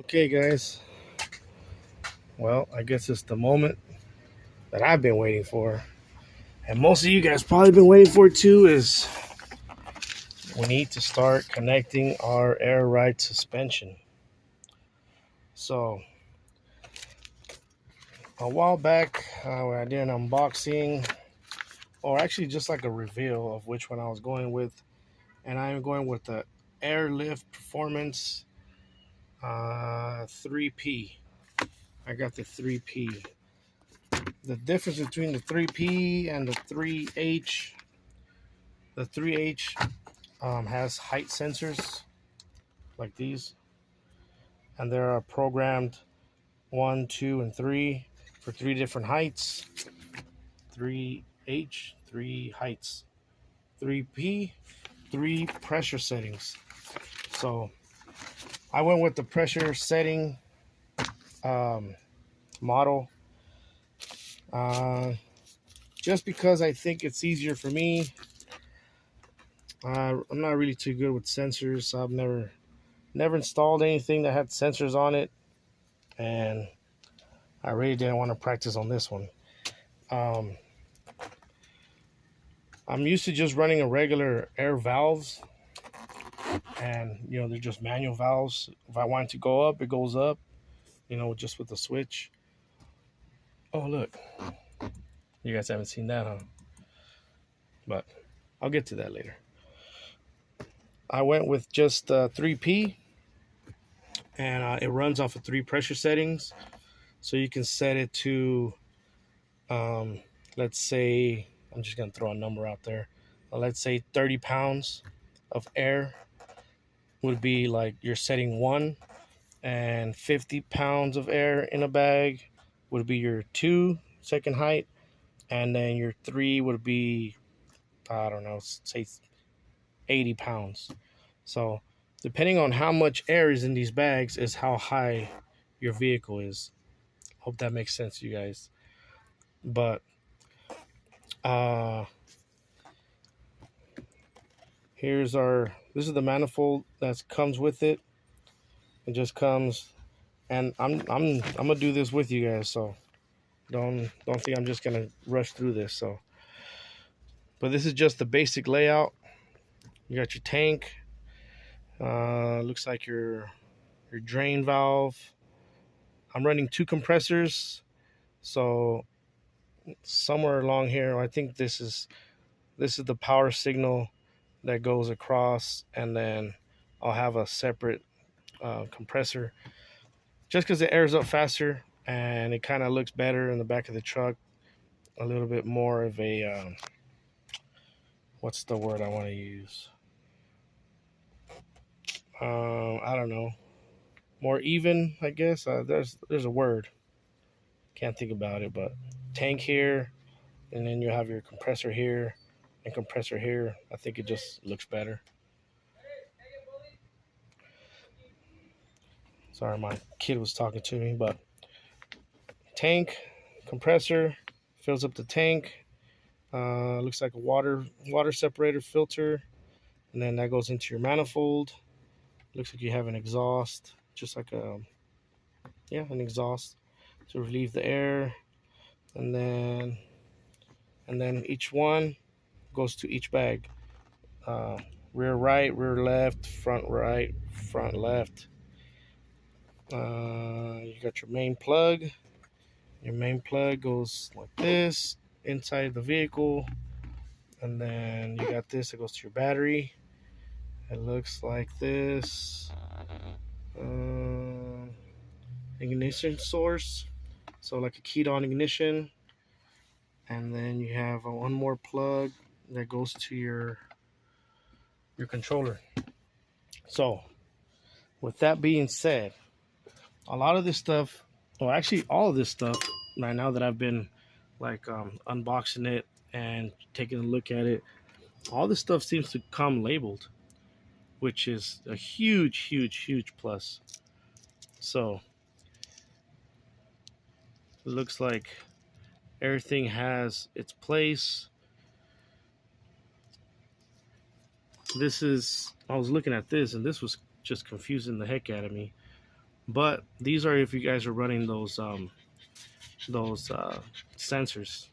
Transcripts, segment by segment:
Okay, guys. Well, I guess it's the moment that I've been waiting for, and most of you guys probably been waiting for it too. Is we need to start connecting our air ride suspension. So a while back, when I did an unboxing, or actually just like a reveal of which one I was going with, and I'm going with the AIRLIFT Performance 3P. I got the 3P. The difference between the 3P and the 3H, the 3H has height sensors like these, and there are programmed 1, 2, and 3 for 3 different heights. 3H, 3 heights. 3P, 3 pressure settings. So I went with the pressure setting um, model uh, just because I think it's easier for me. I'm not really too good with sensors, so I've never installed anything that had sensors on it, and I really didn't want to practice on this one. Um, I'm used to just running a regular air valves, and they're just manual valves. If I want it to go up, it goes up, just with the switch. Oh, look, you guys haven't seen that, huh? But I'll get to that later. I went with just 3P, and it runs off of 3 pressure settings. So you can set it to, let's say, I'm just going to throw a number out there. Let's say 30 pounds of air would be like your setting 1, and 50 pounds of air in a bag would be your 2 second height, and then your 3 would be, I don't know, say 80 pounds. So depending on how much air is in these bags is how high your vehicle is. Hope that makes sense to you guys. But this is the manifold that comes with it. It just comes, and I'm gonna do this with you guys, so don't think I'm just gonna rush through this. So, but this is just the basic layout. You got your tank. Looks like your drain valve. I'm running 2 compressors, so somewhere along here, I think this is the power signal that goes across, and then I'll have a separate compressor just because it airs up faster and it kind of looks better in the back of the truck. A little bit more of a what's the word I want to use? I don't know. More even, I guess. There's a word. Can't think about it, but tank here, and then you have your compressor here and compressor here. I think it just looks better. Sorry, my kid was talking to me, but tank, compressor, fills up the tank. Looks like a water separator filter, and then that goes into your manifold. Looks like you have an exhaust, just like an exhaust to relieve the air, and then each one goes to each bag. Rear right, rear left, front right, front left. You got your main plug. Your main plug goes like this inside the vehicle, and then you got this that goes to your battery. It looks like this. Ignition source, so like a keyed on ignition, and then you have one more plug that goes to your controller. So with that being said, a lot of this stuff, well, actually all of this stuff right now that I've been like unboxing it and taking a look at it, all this stuff seems to come labeled, which is a huge plus. So it looks like everything has its place. I was looking at this, and this was just confusing the heck out of me. But these are if you guys are running those sensors.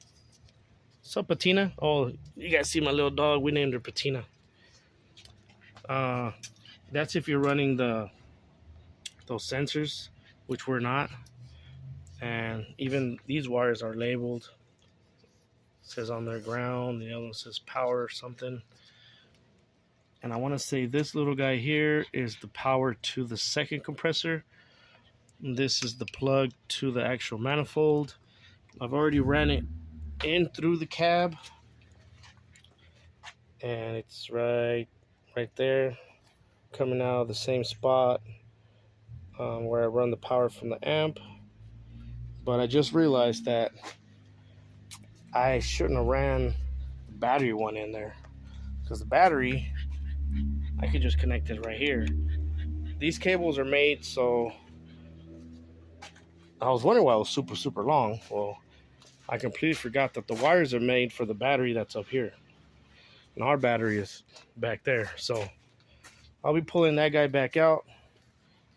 So Patina, oh, you guys see my little dog? We named her Patina. Uh, that's if you're running those sensors, which we're not. And even these wires are labeled. It says on their ground. The other one says power or something. And I want to say this little guy here is the power to the second compressor. This is the plug to the actual manifold. I've already ran it in through the cab, and it's right there, coming out of the same spot where I run the power from the amp. But I just realized that I shouldn't have ran the battery one in there, because the battery I could just connect it right here. These cables are made so, I was wondering why it was super long. Well, I completely forgot that the wires are made for the battery that's up here, and our battery is back there. So I'll be pulling that guy back out.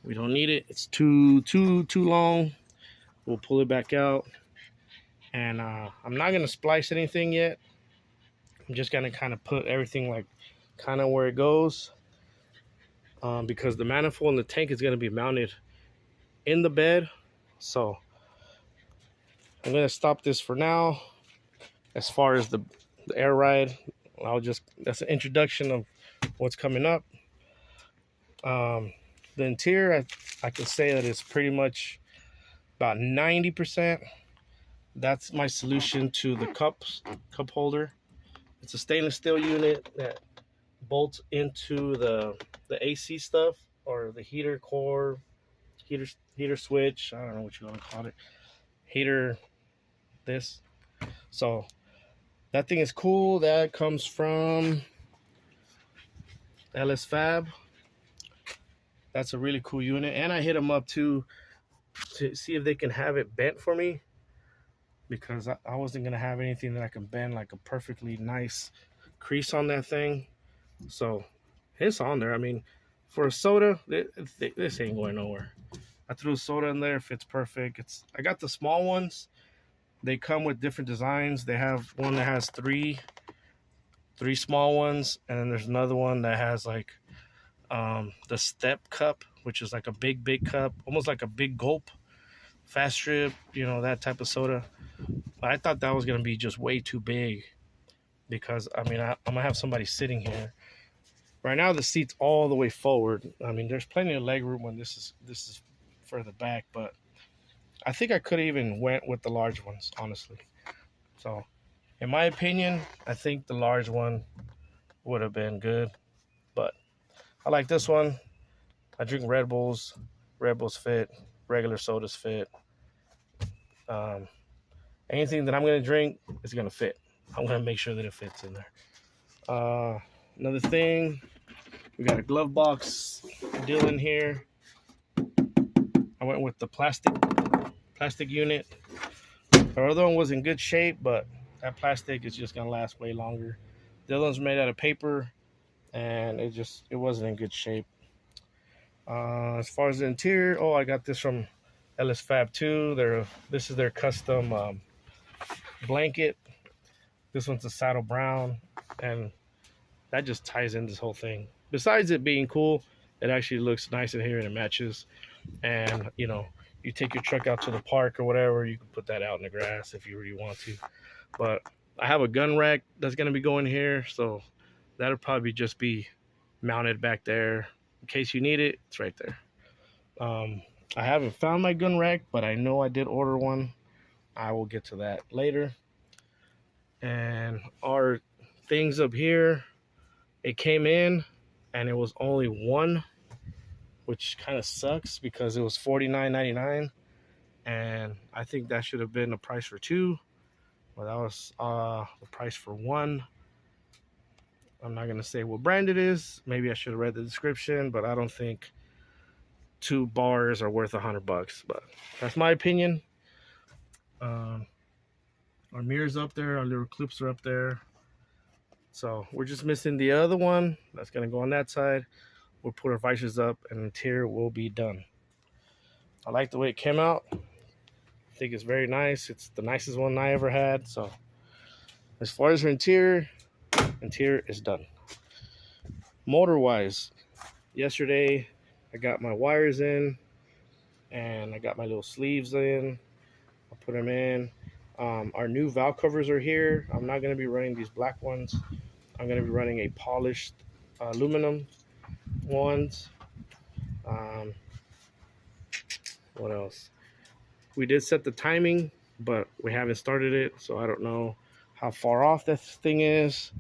We don't need it. It's too long. We'll pull it back out. And I'm not gonna splice anything yet. I'm just gonna kind of put everything like kind of where it goes, because the manifold and the tank is gonna be mounted in the bed. So I'm gonna stop this for now. As far as the air ride, that's an introduction of what's coming up. The interior, I can say that it's pretty much about 90%. That's my solution to the cup holder. It's a stainless steel unit that bolts into the AC stuff, or the heater core, heater switch. I don't know what you want to call it. Heater this. So that thing is cool. That comes from LS Fab. That's a really cool unit. And I hit them up to see if they can have it bent for me, because I wasn't going to have anything that I can bend, like a perfectly nice crease on that thing. So it's on there. I mean, for a soda, this ain't going nowhere. I threw a soda in there. It fits perfect. I got the small ones. They come with different designs. They have one that has three small ones, and then there's another one that has like the step cup, which is like a big cup, almost like a big gulp, fast strip, that type of soda. I thought that was gonna be just way too big, because I mean I'm gonna have somebody sitting here. Right now the seat's all the way forward. I mean, there's plenty of leg room when this is further back, but I think I could have even went with the large ones, honestly. So in my opinion, I think the large one would have been good, but I like this one. I drink Red Bulls. Red Bulls fit. Regular sodas fit. Anything that I'm going to drink is going to fit. I'm going to make sure that it fits in there. Another thing, we got a glove box deal in here. I went with the plastic unit. Our other one was in good shape, but that plastic is just going to last way longer. The other one's made out of paper, and it wasn't in good shape. As far as the interior, I got this from LS Fab 2. This is their custom blanket. This one's a saddle brown, and that just ties in this whole thing. Besides it being cool, it actually looks nice in here, and it matches. And you take your truck out to the park or whatever, you can put that out in the grass if you really want to. But I have a gun rack that's going to be going here, so that'll probably just be mounted back there in case you need it. It's right there. I haven't found my gun rack, but I know I did order one. I will get to that later. And our things up here, it came in and it was only one, which kind of sucks because it was $49.99, and I think that should have been the price for two. Well, that was the price for one. I'm not gonna say what brand it is. Maybe I should have read the description, but I don't think 2 bars are worth $100. But that's my opinion. Our mirrors up there, our little clips are up there. So we're just missing the other one that's gonna go on that side. We'll put our visors up, and the interior will be done. I like the way it came out. I think it's very nice. It's the nicest one I ever had. So as far as her interior is done. Motor wise, yesterday I got my wires in and I got my little sleeves in. I'll put them in. Our new valve covers are here. I'm not going to be running these black ones. I'm going to be running a polished aluminum ones. What else? We did set the timing, but we haven't started it, so I don't know how far off that thing is.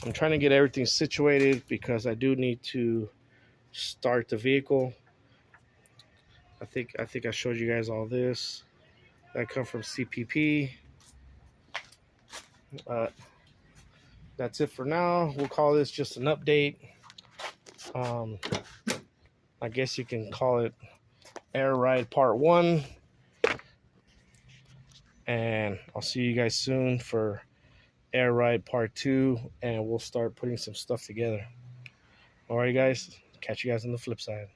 I'm trying to get everything situated because I do need to start the vehicle. I think I showed you guys all this. That come from CPP. That's it for now. We'll call this just an update. I guess you can call it Air Ride Part 1. And I'll see you guys soon for Air Ride Part 2. And we'll start putting some stuff together. All right, guys. Catch you guys on the flip side.